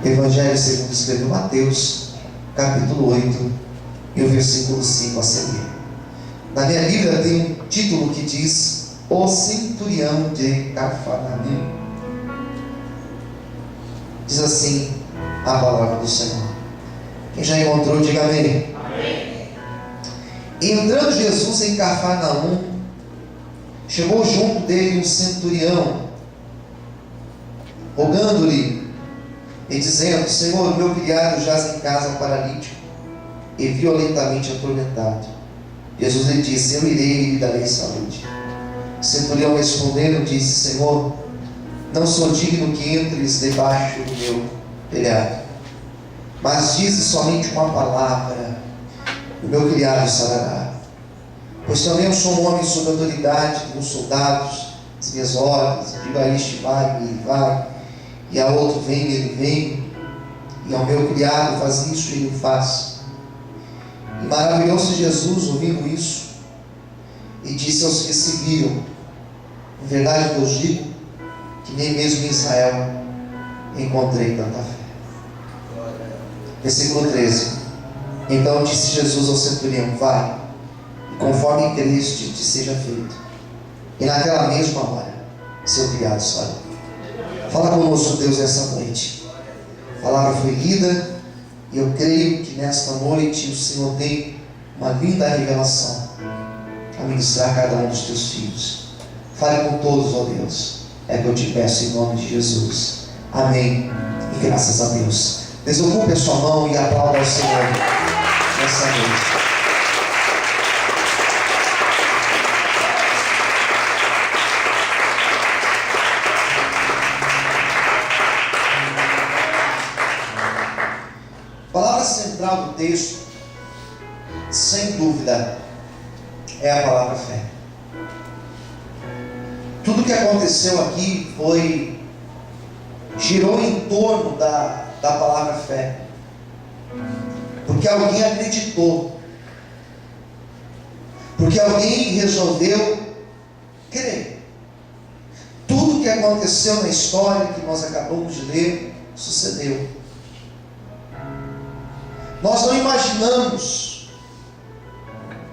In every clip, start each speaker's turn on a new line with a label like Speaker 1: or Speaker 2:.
Speaker 1: Evangelho segundo escreveu Mateus, capítulo 8, e o versículo 5 a seguir. Na minha Bíblia tem um título que diz: O Centurião de Cafarnaum. Diz assim a palavra do Senhor. Quem já encontrou, diga amém.
Speaker 2: Amém.
Speaker 1: E entrando Jesus em Cafarnaum, chegou junto dele um centurião, rogando-lhe e dizendo: Senhor, meu criado jaz em casa paralítico e violentamente atormentado. Jesus lhe disse: Eu irei e lhe darei saúde. O centurião respondendo disse: Senhor, não sou digno que entres debaixo do meu telhado, mas dize somente uma palavra, o meu criado sarará. Pois também eu sou um homem sob autoridade dos soldados, as minhas ordens. Digo a este vai, e ele vai, e a outro vem, e ele vem, e ao meu criado faz isso, e ele o faz. E maravilhou-se Jesus ouvindo isso, e disse aos que seguiam: em verdade vos digo, que nem mesmo em Israel encontrei tanta fé. Versículo 13. Então disse Jesus ao centurião: vai, e conforme creste te seja feito. E naquela mesma hora seu criado saiu. Fala conosco, Deus, nessa noite. A palavra foi lida, e eu creio que nesta noite o Senhor tem uma linda revelação a ministrar a cada um dos teus filhos. Fale com todos, ó Deus, é que eu te peço em nome de Jesus. Amém e graças a Deus. Desocupe a sua mão e aplauda ao Senhor nessa noite. A palavra central do texto, sem dúvida, é a palavra fé. Tudo que aconteceu aqui girou em torno da palavra fé, porque alguém acreditou, porque alguém resolveu crer. Tudo que aconteceu na história que nós acabamos de ler sucedeu. Nós não imaginamos,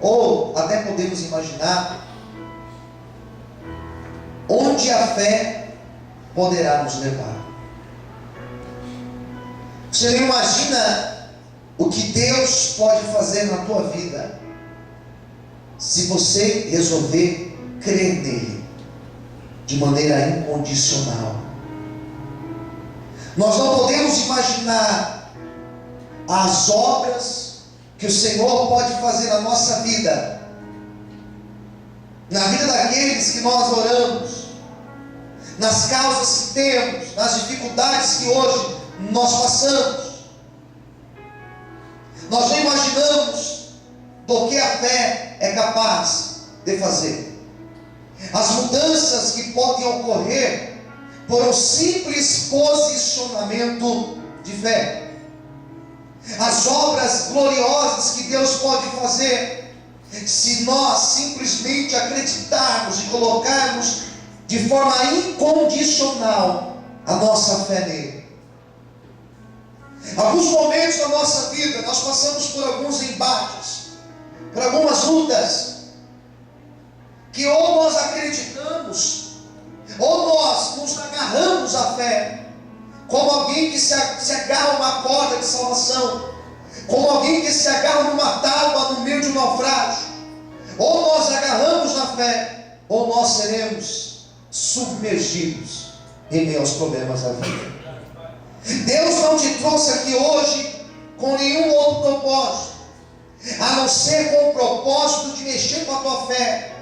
Speaker 1: ou até podemos imaginar, onde a fé poderá nos levar. Você não imagina o que Deus pode fazer na tua vida se você resolver crer nele de maneira incondicional. Nós não podemos imaginar as obras que o Senhor pode fazer na nossa vida, na vida daqueles que nós oramos, nas causas que temos, nas dificuldades que hoje nós passamos. Nós não imaginamos do que a fé é capaz de fazer. As mudanças que podem ocorrer por um simples posicionamento de fé. As obras gloriosas que Deus pode fazer se nós simplesmente acreditarmos e colocarmos de forma incondicional a nossa fé nele. Alguns momentos da nossa vida nós passamos por alguns embates, por algumas lutas, que ou nós acreditamos, ou nós nos agarramos à fé, como alguém que se agarra a uma corda de salvação, como alguém que se agarra numa tábua no meio de um naufrágio. Ou nós agarramos na fé, ou nós seremos submergidos em meio aos problemas da vida. Deus não te trouxe aqui hoje com nenhum outro propósito, a não ser com o propósito de mexer com a tua fé,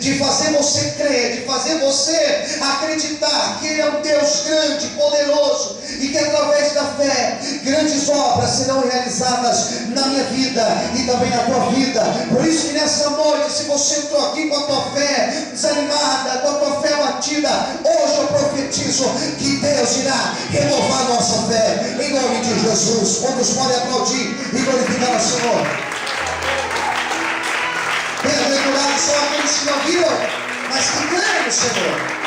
Speaker 1: de fazer você crer, de fazer você acreditar que Ele é um Deus grande, poderoso, e que através da fé, grandes obras serão realizadas na minha vida e também na tua vida. Por isso que nessa noite, se você entrou aqui com a tua fé desanimada, com a tua fé batida, hoje eu profetizo que Deus irá renovar nossa fé, em nome de Jesus. Quantos podem aplaudir e glorificar o Senhor? Bem-aventurados são aqueles que não viram, mas que creem no Senhor.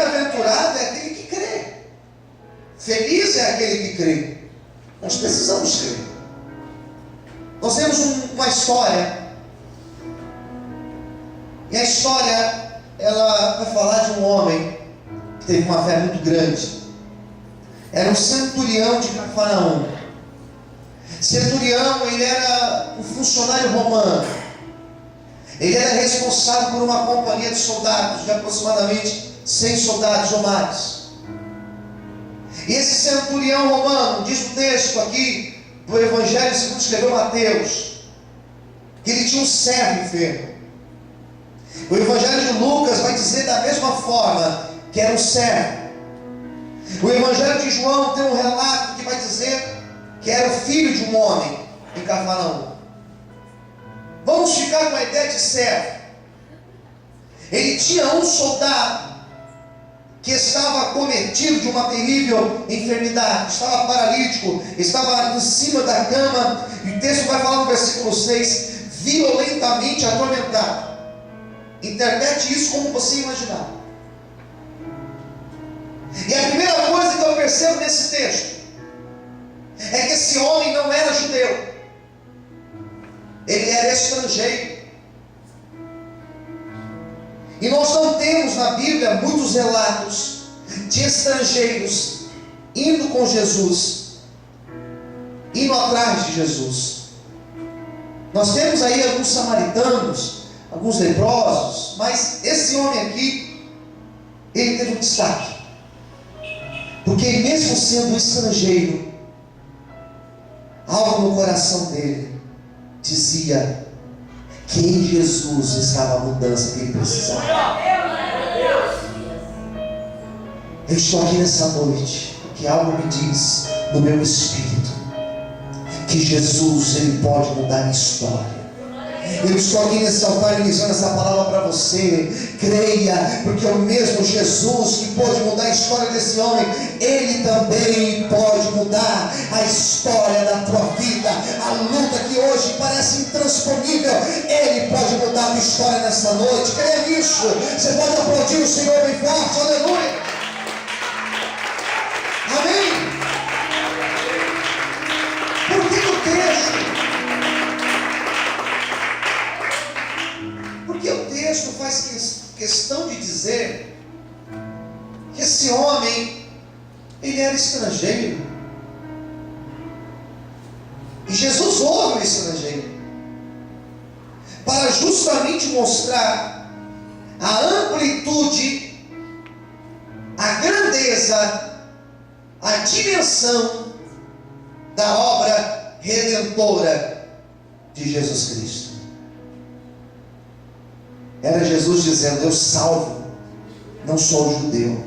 Speaker 1: bem-aventurado é aquele que crê. Feliz é aquele que crê. Nós precisamos crer. Nós temos uma história. E a história, ela vai falar de um homem que teve uma fé muito grande. Era um centurião de Cafarnaum. Centurião, ele era um funcionário romano. Ele era responsável por uma companhia de soldados, de aproximadamente 100 soldados ou mais. E esse centurião romano, diz o texto aqui do Evangelho segundo escreveu Mateus, que ele tinha um servo enfermo. O Evangelho de Lucas vai dizer da mesma forma que era um servo. O Evangelho de João tem um relato que vai dizer que era o filho de um homem em Cafarnaum. Vamos ficar com a ideia de servo. Ele tinha um soldado que estava acometido de uma terrível enfermidade, estava paralítico, estava em cima da cama, e o texto vai falar no versículo 6, violentamente atormentado. Interprete isso como você imaginar. E a primeira coisa que eu percebo nesse texto é que esse homem não era judeu, ele era estrangeiro. E nós não temos na Bíblia muitos relatos de estrangeiros indo com Jesus, indo atrás de Jesus. Nós temos aí alguns samaritanos, alguns leprosos, mas esse homem aqui, ele teve um destaque, porque mesmo sendo estrangeiro, algo no coração dele dizia que em Jesus estava a mudança que ele precisava. Eu estou aqui nessa noite porque algo me diz no meu espírito que Jesus, ele pode mudar a minha história. Eu estou aqui nesse altar iniciando essa palavra para você. Creia, porque é o mesmo Jesus que pode mudar a história desse homem, ele também pode mudar a história da tua vida. A luta que hoje parece intransponível, ele pode mudar a tua história nessa noite. Creia nisso. Você pode aplaudir o Senhor bem forte. Aleluia. Amém. Por que o texto? Porque o texto faz questão de dizer que esse homem, ele era estrangeiro. E Jesus ouve o estrangeiro para justamente mostrar a amplitude, a grandeza, a dimensão da obra redentora de Jesus Cristo. Era Jesus dizendo: eu salvo não só o judeu,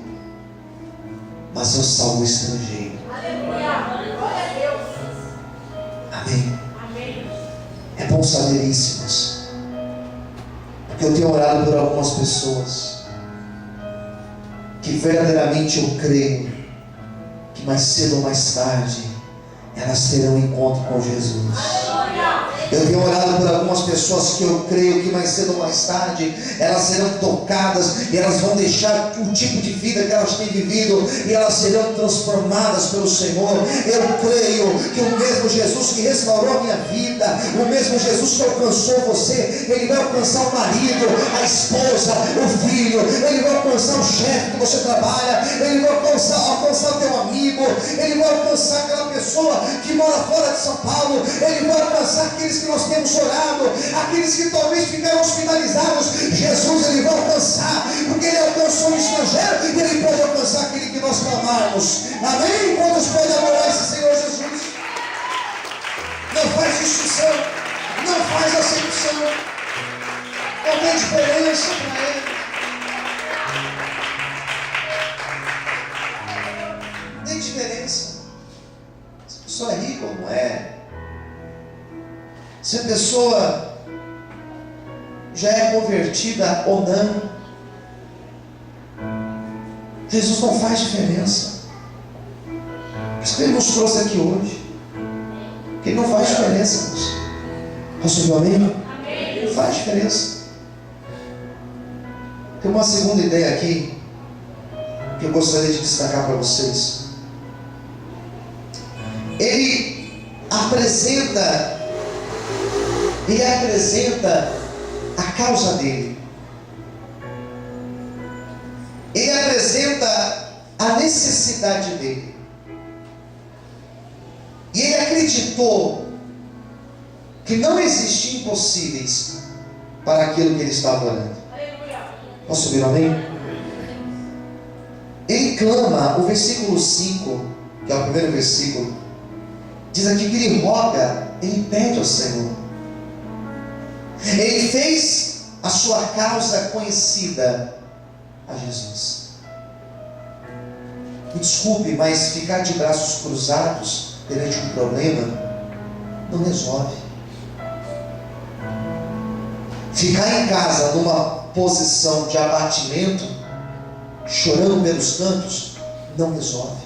Speaker 1: mas eu salvo o estrangeiro. Aleluia. Glória a Deus. Amém. Amém. É bom saber isso, irmãos, porque eu tenho orado por algumas pessoas que verdadeiramente eu creio que mais cedo ou mais tarde elas terão um encontro com Jesus. Eu tenho orado por algumas pessoas que eu creio que mais cedo ou mais tarde elas serão tocadas e elas vão deixar o tipo de vida que elas têm vivido e elas serão transformadas pelo Senhor. Eu creio que o mesmo Jesus que restaurou a minha vida, o mesmo Jesus que alcançou você, ele vai alcançar o marido, a esposa, o filho, ele vai alcançar o chefe que você trabalha, ele vai alcançar o teu amigo, ele vai alcançar aquela pessoa que mora fora de São Paulo, ele vai alcançar aqueles que nós temos orado, aqueles que talvez ficaram hospitalizados. Jesus, ele vai alcançar, porque ele alcançou um estrangeiro e ele pode alcançar aquele que nós clamarmos. Amém? Quantos podem adorar esse Senhor Jesus? Não faz distinção, não faz acepção, não tem diferença para ele. Não tem diferença se a pessoa é rica ou não é, se a pessoa já é convertida ou não. Jesus não faz diferença. Por isso que ele nos trouxe aqui hoje, porque ele não faz diferença, irmãos. Posso ouvir amém? Amém? Não faz diferença. Tem uma segunda ideia aqui que eu gostaria de destacar para vocês. Ele apresenta a causa dele. Ele apresenta a necessidade dele. E ele acreditou que não existiam impossíveis para aquilo que ele estava orando. Posso ouvir um amém? Ele clama, o versículo 5, que é o primeiro versículo, diz aqui que ele roga, ele pede ao Senhor. Ele fez a sua causa conhecida a Jesus. Me desculpe, mas ficar de braços cruzados perante um problema não resolve. Ficar em casa numa posição de abatimento, chorando pelos cantos, não resolve.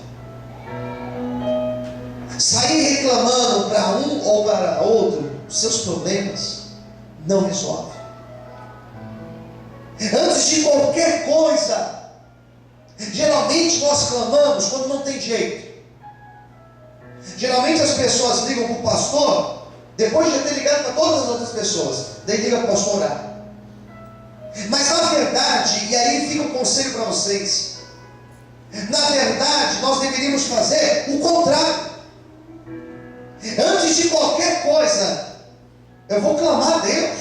Speaker 1: Sair reclamando para um ou para outro os seus problemas não resolve. Antes de qualquer coisa, geralmente nós clamamos quando não tem jeito. Geralmente as pessoas ligam para o pastor depois de ter ligado para todas as outras pessoas, daí liga para o pastor orar. Mas na verdade, e aí fica um conselho para vocês, na verdade nós deveríamos fazer o contrário. Antes de qualquer coisa, eu vou clamar a Deus.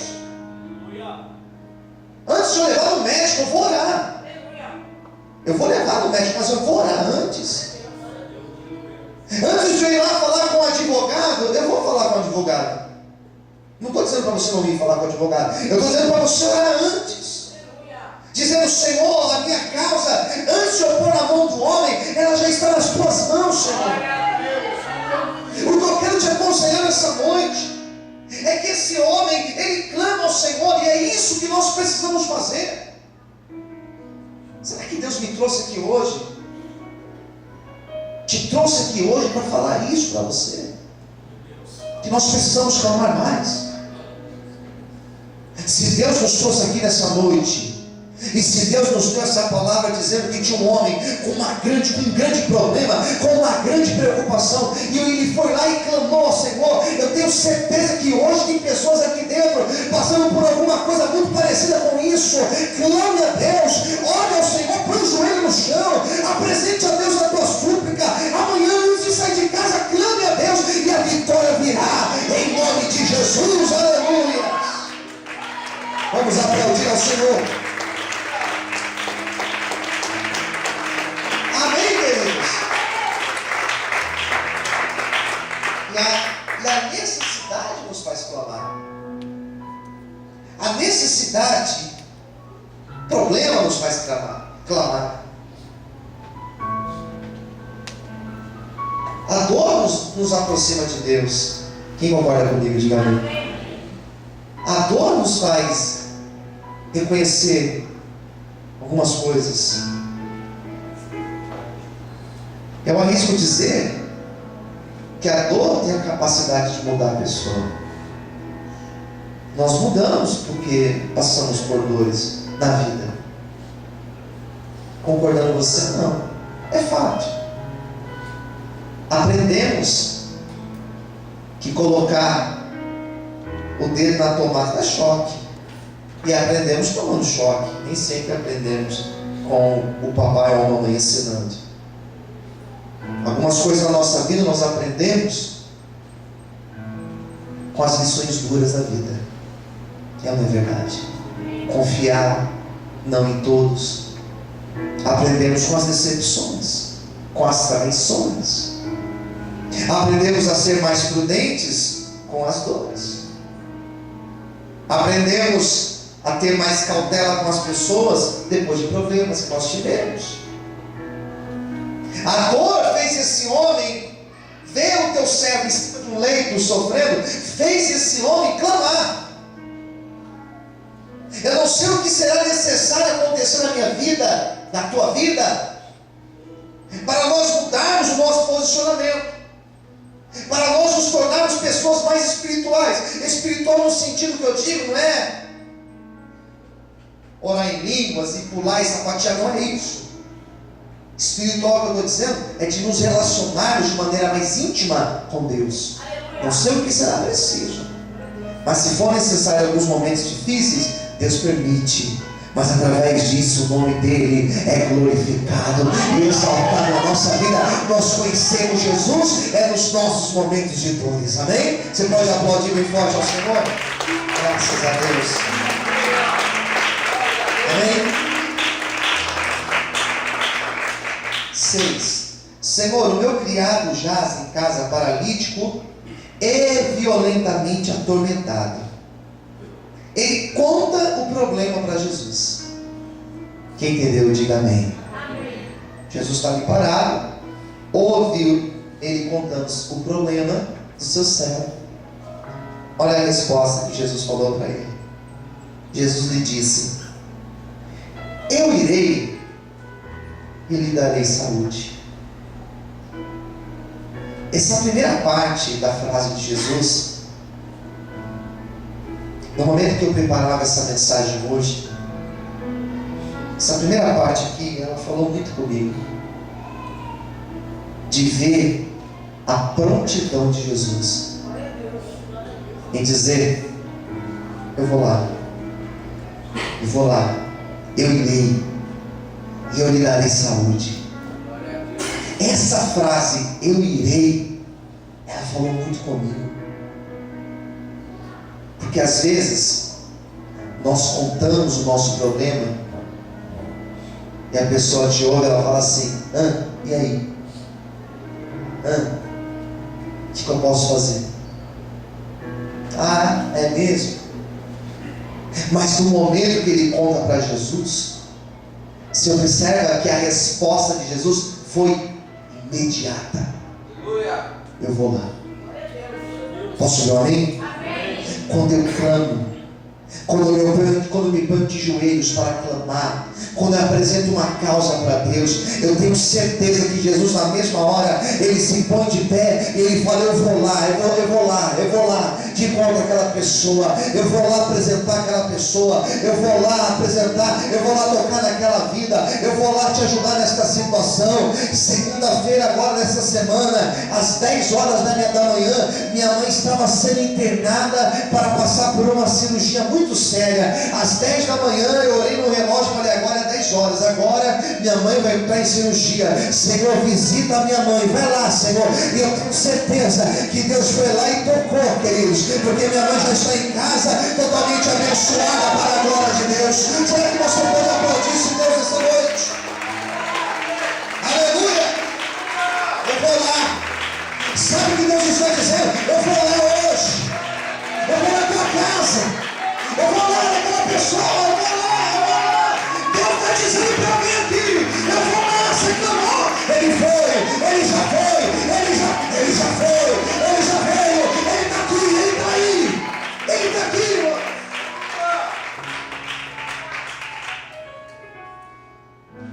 Speaker 1: Antes de eu levar no médico, eu vou orar. Eu vou levar no médico, mas eu vou orar antes. Antes de eu ir lá falar com o advogado, eu vou falar com o advogado. Não estou dizendo para você não ir falar com o advogado. Eu estou dizendo para você orar antes. Dizendo, Senhor, a minha causa, antes de eu pôr na mão do homem, ela já está nas tuas mãos, Senhor. O que eu quero te aconselhar nessa noite é que esse homem, ele clama ao Senhor, e é isso que nós precisamos fazer. Será que Deus me trouxe aqui hoje? Te trouxe aqui hoje para falar isso para você, que nós precisamos clamar mais. Se Deus nos trouxe aqui nessa noite, e se Deus nos deu essa palavra dizendo que tinha um homem com um grande problema, com uma grande preocupação, e ele foi lá e clamou ao Senhor, eu tenho certeza que hoje tem pessoas aqui dentro passando por alguma coisa muito parecida com isso. Clame a Deus, ore ao Senhor, põe o joelho no chão, apresente a Deus a tua súplica. Amanhã, antes de sair de casa, clame a Deus e a vitória virá em nome de Jesus. Aleluia. Vamos aplaudir ao Senhor. E a necessidade nos faz clamar. A necessidade, problema nos faz clamar. A dor nos aproxima de Deus. Quem concorda comigo? Diga amém. A dor nos faz reconhecer algumas coisas. Eu arrisco dizer que a dor tem a capacidade de mudar a pessoa. Nós mudamos porque passamos por dores na vida. Concordando com você? Não. É fato. Aprendemos que colocar o dedo na tomada é choque. E aprendemos tomando choque. Nem sempre aprendemos com o papai ou a mamãe ensinando. Algumas coisas na nossa vida nós aprendemos com as lições duras da vida. É uma verdade. Confiar não em todos. Aprendemos com as decepções, com as traições. Aprendemos a ser mais prudentes com as dores. Aprendemos a ter mais cautela com as pessoas depois de problemas que nós tivemos. A dor fez esse homem ver o teu servo em cima de um leito sofrendo, fez esse homem clamar. Eu não sei o que será necessário acontecer na minha vida, na tua vida, para nós mudarmos o nosso posicionamento, para nós nos tornarmos pessoas mais espirituais. Espiritual no sentido que eu digo, não é orar em línguas e pular e sapatear, não é isso. Espiritual que eu estou dizendo é de nos relacionarmos de maneira mais íntima com Deus. Não sei o que será preciso, mas se for necessário alguns momentos difíceis, Deus permite. Mas através disso o nome dele é glorificado e exaltado na nossa vida. Nós conhecemos Jesus nos nossos momentos de dores. Amém? Você pode aplaudir bem forte ao Senhor? Graças a Deus. Amém? 6. Senhor, o meu criado jaz em casa paralítico e violentamente atormentado. Ele conta o problema para Jesus. Quem entendeu, diga amém. Amém. Jesus está ali parado, ouviu ele contando o problema do seu servo. Olha a resposta que Jesus falou para ele. Jesus lhe disse: eu irei e lhe darei saúde. Essa primeira parte da frase de Jesus, no momento que eu preparava essa mensagem hoje, essa primeira parte aqui, ela falou muito comigo, de ver a prontidão de Jesus em dizer: eu vou lá, eu irei e eu lhe darei saúde. Essa frase, eu irei, ela falou muito comigo. Porque às vezes nós contamos o nosso problema e a pessoa te ouve, ela fala assim: e aí? O que eu posso fazer? Ah, é mesmo? Mas no momento que ele conta para Jesus, você observa que a resposta de Jesus foi imediata. Eu vou lá. Posso ver um amém? Quando eu clamo, quando eu me ponho de joelhos para clamar, quando eu apresento uma causa para Deus, eu tenho certeza que Jesus, na mesma hora, ele se põe de pé e ele fala: eu vou lá de contra aquela pessoa, eu vou lá apresentar aquela pessoa, eu vou lá tocar naquela vida, eu vou lá te ajudar nesta situação. Segunda-feira, agora nessa semana, às 10 horas da manhã, minha mãe estava sendo internada para passar por uma cirurgia muito séria. Às 10 da manhã eu olhei no relógio e falei: agora é 10 horas, agora minha mãe vai entrar em cirurgia. Senhor, visita a minha mãe, vai lá, Senhor. E eu tenho certeza que Deus foi lá e tocou, queridos, porque minha mãe já está em casa, totalmente abençoada para a glória de Deus. Será que você pode aplaudir esse Deus essa noite? Aleluia! Eu vou lá. Sabe o que Deus está dizendo? Eu vou lá hoje. Eu vou na tua casa. Eu vou lá naquela pessoa. Eu vou lá. Deus está dizendo para mim aqui: eu vou lá, você clamou. Ele foi, ele já foi, ele já foi, ele já veio, ele está aqui, ele está aí, ele está aqui, irmão.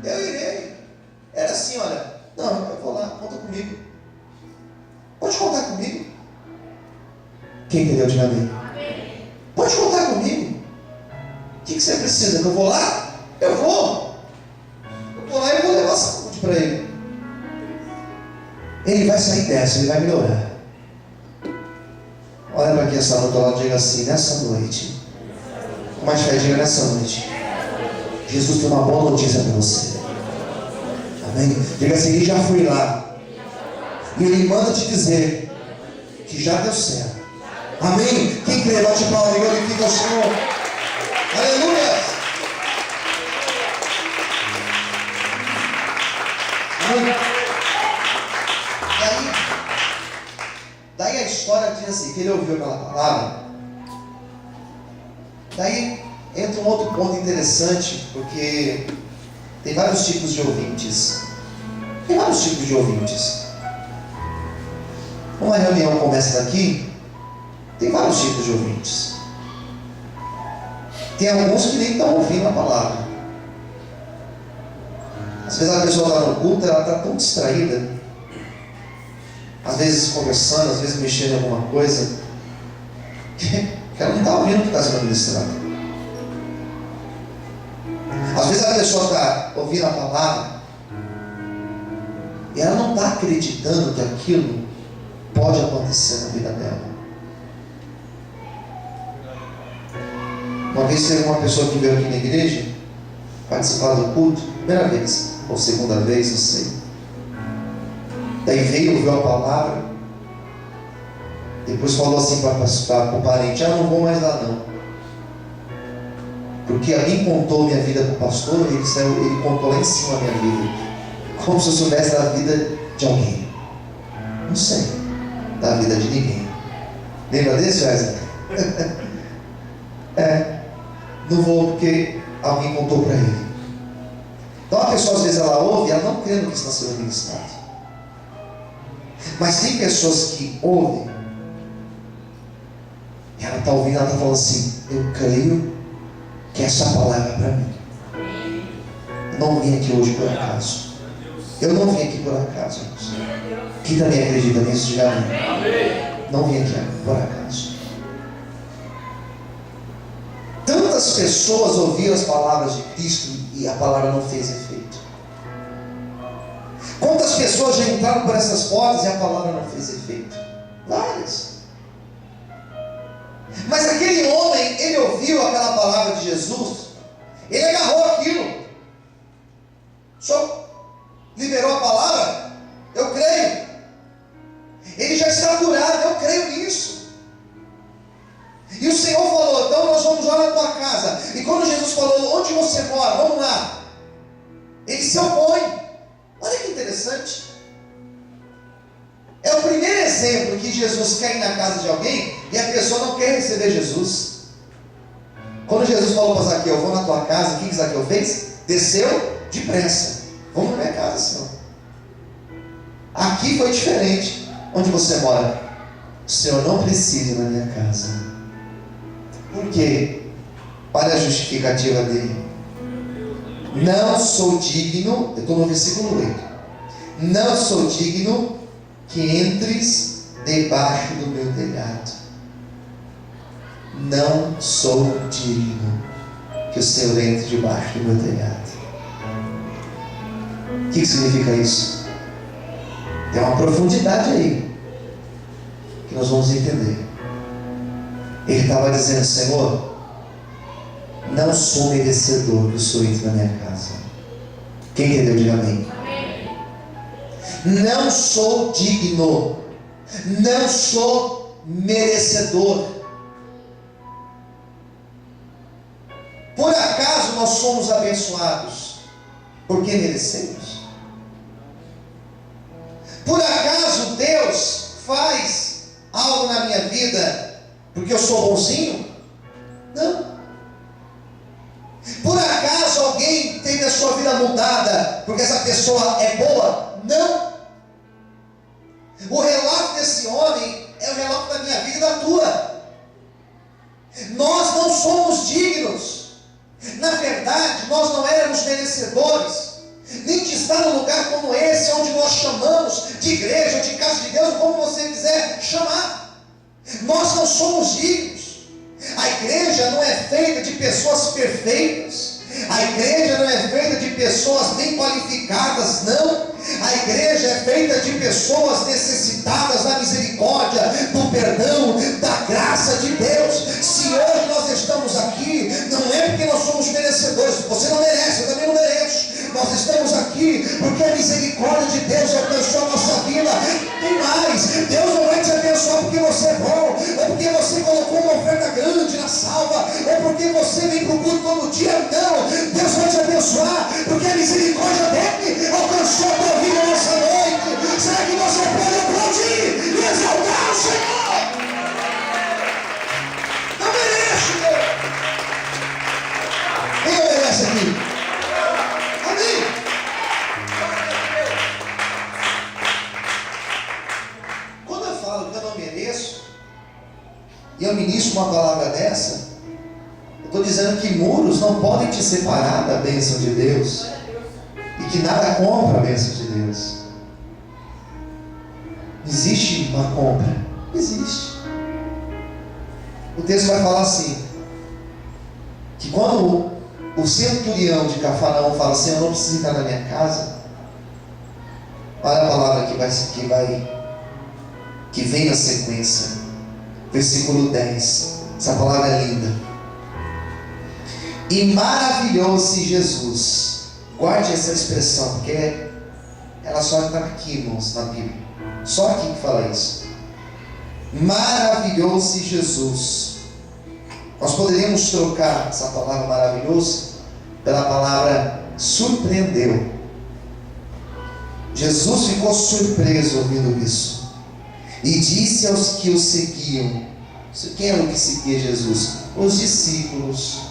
Speaker 1: Eu irei. Era assim: olha, não, eu vou lá, conta comigo. Pode contar comigo. Quem entendeu, diga amém. Pode contar comigo. O que você precisa? Que eu vou lá? Eu vou lá e vou levar saúde para ele. Ele vai sair dessa, ele vai melhorar. Olha para quem está do outro lado e diga assim: nessa noite, com mais fé, diga: nessa noite, Jesus tem uma boa notícia para você. Amém? Diga assim: ele já foi lá e ele manda te dizer que já deu certo. Amém? Quem crê, bate palma e glorifica o Senhor. Aleluia! Daí a história diz assim, que ele ouviu aquela palavra. Daí entra um outro ponto interessante, porque tem vários tipos de ouvintes. Uma reunião começa daqui, tem vários tipos de ouvintes. Tem alguns que nem estão ouvindo a palavra. Às vezes a pessoa está no culto, ela está tão distraída, às vezes conversando, às vezes mexendo em alguma coisa, que ela não está ouvindo o que está sendo ministrado. Às vezes a pessoa está ouvindo a palavra, E ela não está acreditando que aquilo pode acontecer na vida dela. Uma vez teve uma pessoa que veio aqui na igreja participar do culto, primeira vez, ou segunda vez, não sei. Daí veio, ouviu a palavra, depois falou assim para o parente: não vou mais lá não, porque alguém contou minha vida para o pastor, ele contou lá em cima a minha vida, como se eu soubesse da vida de alguém. Não sei da vida de ninguém. Lembra desse, Wesley? Não vou porque alguém contou para ele. Então a pessoa, às vezes, ela ouve e ela não crê no que está sendo ministrado. Mas tem pessoas que ouvem, e ela está ouvindo, ela está falando assim: eu creio que essa palavra é para mim. Eu não vim aqui hoje por acaso. Eu não vim aqui por acaso. Quem também acredita nisso, diga amém. Não vim aqui por acaso. Tantas pessoas ouviram as palavras de Cristo e a palavra não fez efeito. Quantas pessoas já entraram por essas portas e a palavra não fez efeito? Várias. Mas aquele homem, ele ouviu aquela palavra de Jesus, ele agarrou aquilo, só liberou a palavra: eu creio, ele já está curado, eu creio nisso. E o Senhor falou: então nós vamos lá na tua casa. E quando Jesus falou: onde você mora? Vamos lá. Ele se opõe. Olha que interessante. É o primeiro exemplo que Jesus quer ir na casa de alguém e a pessoa não quer receber Jesus. Quando Jesus falou para Zaqueu: eu vou na tua casa, o que Zaqueu fez? Desceu depressa. Vamos na minha casa, Senhor. Aqui foi diferente. Onde você mora? O Senhor não precisa ir na minha casa. Por quê? Olha a justificativa dele: não sou digno, eu estou no versículo 8, não sou digno que entres debaixo do meu telhado. Não sou digno que o Senhor entre debaixo do meu telhado. O que significa isso? Tem uma profundidade aí que nós vamos entender. Ele estava dizendo: Senhor, não sou merecedor que o Senhor entre na minha casa. Quem entendeu, diga amém. Não sou digno, não sou merecedor. Por acaso nós somos abençoados porque merecemos? Por acaso Deus faz algo na minha vida porque eu sou bonzinho? Não. Por acaso alguém teve a sua vida mudada porque essa pessoa é boa? Não. O relato desse homem é o relato da minha vida e da tua. Nós não somos dignos. Na verdade, nós não éramos merecedores nem de estar num lugar como esse, onde nós chamamos de igreja, ou de casa de Deus, como você quiser chamar. Nós não somos dignos. A igreja não é feita de pessoas perfeitas. A igreja não é feita de pessoas bem qualificadas, não. A igreja é feita de pessoas necessitadas da misericórdia, do perdão, da graça de Deus. Se hoje nós estamos aqui, não é porque nós somos merecedores. Você não merece, eu também não mereço. Nós estamos aqui porque a misericórdia de Deus alcançou a nossa vida. Tem mais, Deus não vai te abençoar porque você é bom, ou porque você colocou uma oferta grande na salva, ou porque você vem para o culto todo dia. Não, Deus vai te abençoar porque a misericórdia dele alcançou a tua vida nessa noite. Será que você pode aplaudir e exaltar o Senhor? Não merece, Deus. Quem não merece aqui? Amém. Quando eu falo que eu não mereço e eu ministro uma palavra dessa, eu estou dizendo que muros não podem te separar da bênção de Deus e que nada compra a bênção de Deus. Existe uma compra? Existe. O texto vai falar assim, que quando o centurião de Cafarnaum fala: Senhor, não precisa entrar na minha casa, Olha a palavra que vem na sequência. Versículo 10. Essa palavra é linda. E maravilhou-se Jesus. Guarde essa expressão, porque ela só está aqui, irmãos, na Bíblia. Só aqui que fala isso. Maravilhou-se Jesus. Nós poderíamos trocar essa palavra maravilhoso pela palavra surpreendeu. Jesus ficou surpreso ouvindo isso. E disse aos que o seguiam. Quem era o que seguia Jesus? Os discípulos,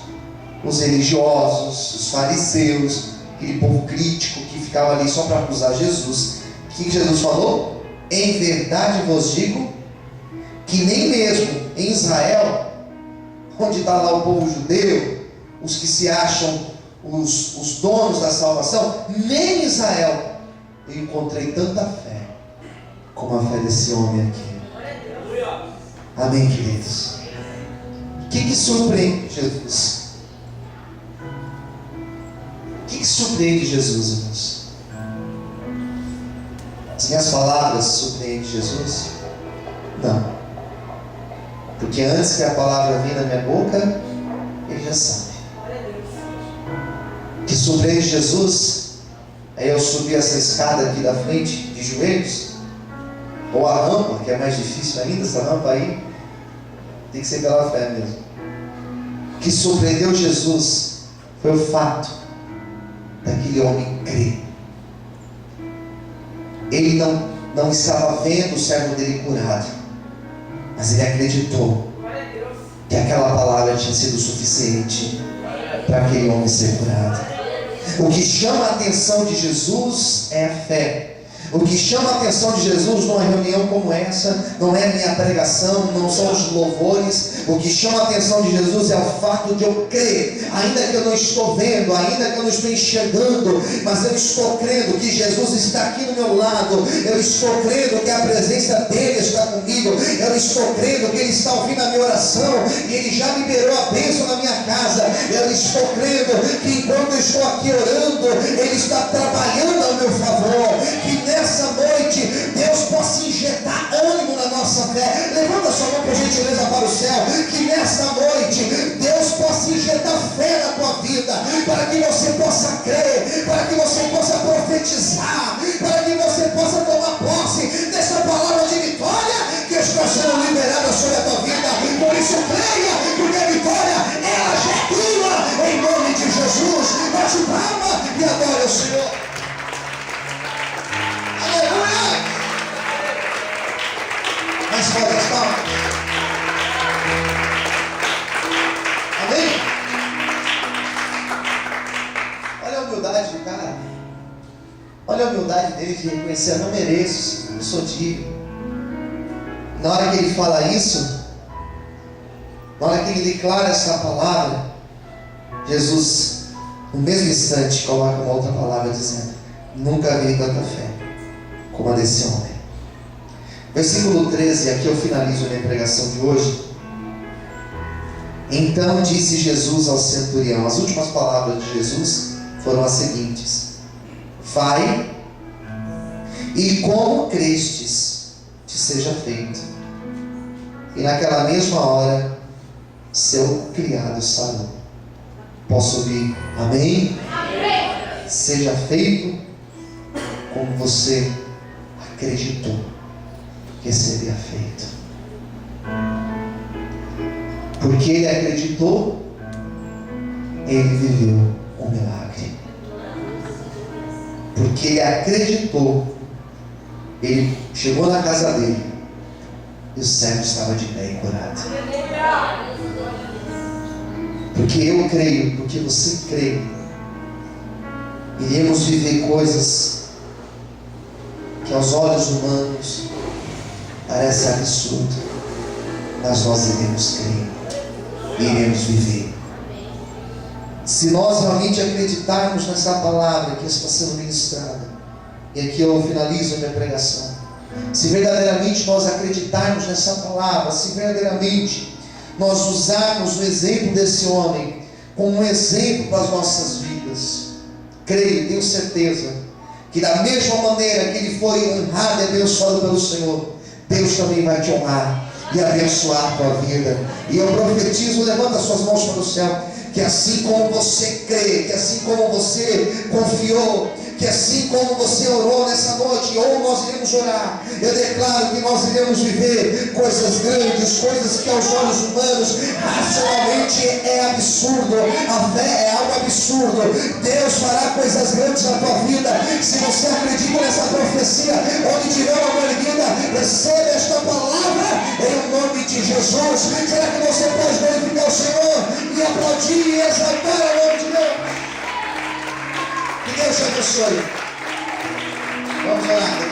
Speaker 1: os religiosos, os fariseus, aquele povo crítico que ficava ali só para acusar Jesus. O que Jesus falou? Em verdade vos digo que nem mesmo em Israel, onde está lá o povo judeu, os que se acham os donos da salvação, nem em Israel eu encontrei tanta fé como a fé desse homem aqui. Amém, queridos? O que surpreende Jesus? O que surpreende Jesus, irmãos? As minhas palavras surpreendem Jesus? Não. Porque antes que a palavra venha na minha boca, Ele já sabe. O que surpreende Jesus é eu subir essa escada aqui da frente de joelhos, ou a rampa, que é mais difícil ainda, essa rampa aí, tem que ser pela fé mesmo. O que surpreendeu Jesus foi o fato daquele homem crer. Ele não estava vendo o servo dele curado, mas ele acreditou que aquela palavra tinha sido suficiente para aquele homem ser curado. O que chama a atenção de Jesus é a fé. O que chama a atenção de Jesus numa reunião como essa, não é minha pregação, não são os louvores. O que chama a atenção de Jesus é o fato de eu crer, ainda que eu não estou vendo, ainda que eu não estou enxergando, mas eu estou crendo que Jesus está aqui do meu lado. Eu estou crendo que a presença dele está comigo. Eu estou crendo que ele está ouvindo a minha oração e ele já liberou a bênção na minha casa. Eu estou crendo que enquanto eu estou aqui orando, ele está trabalhando ao meu favor. Que nessa noite Deus possa injetar ânimo na nossa fé. Levanta sua mão por gentileza para o céu. Que nessa noite Deus possa injetar fé na tua vida, para que você possa crer, para que você possa profetizar, para que você possa tomar posse dessa palavra de vitória que está sendo liberada sobre a tua vida. Por isso creia, porque a vitória ela já é tua, em nome de Jesus. Bate palma e adore o Senhor. Aleluia! Mais forte as palmas. Amém? Olha a humildade do cara. Olha a humildade dele de reconhecer: eu não mereço, eu sou digno. Na hora que ele fala isso, na hora que ele declara essa palavra, Jesus, no mesmo instante, coloca uma outra palavra dizendo: nunca vi tanta fé como a desse homem. Versículo 13, aqui eu finalizo a minha pregação de hoje. Então disse Jesus ao centurião, as últimas palavras de Jesus foram as seguintes: vai, e como crestes, te seja feito. E naquela mesma hora, seu criado sarou. Posso ouvir amém? Amém? Seja feito como você acreditou que seria feito. Porque ele acreditou, ele viveu um milagre. Porque ele acreditou, ele chegou na casa dele e o servo estava de pé e curado. Porque eu creio, porque você crê, iremos viver coisas que aos olhos humanos parece absurdo, mas nós iremos crer e iremos viver. Se nós realmente acreditarmos nessa palavra que está sendo ministrada, e aqui eu finalizo a minha pregação, se verdadeiramente nós acreditarmos nessa palavra, se verdadeiramente nós usarmos o exemplo desse homem como um exemplo para as nossas vidas, creio, tenho certeza que da mesma maneira que ele foi honrado e abençoado pelo Senhor, Deus também vai te honrar e abençoar a tua vida. E eu profetizo, levanta suas mãos para o céu, que assim como você crê, que assim como você confiou, que assim como você orou nessa noite, ou nós iremos orar, eu declaro que nós iremos viver coisas grandes, coisas que aos olhos humanos racionalmente é absurdo. A fé é algo absurdo. Deus fará coisas grandes na tua vida. Se você acredita nessa profecia, onde tiver uma mão erguida, recebe esta palavra em nome de Jesus. Será que você pode glorificar o Senhor e aplaudir e exaltar o nome de Deus? Que Deus te abençoe. Vamos orar.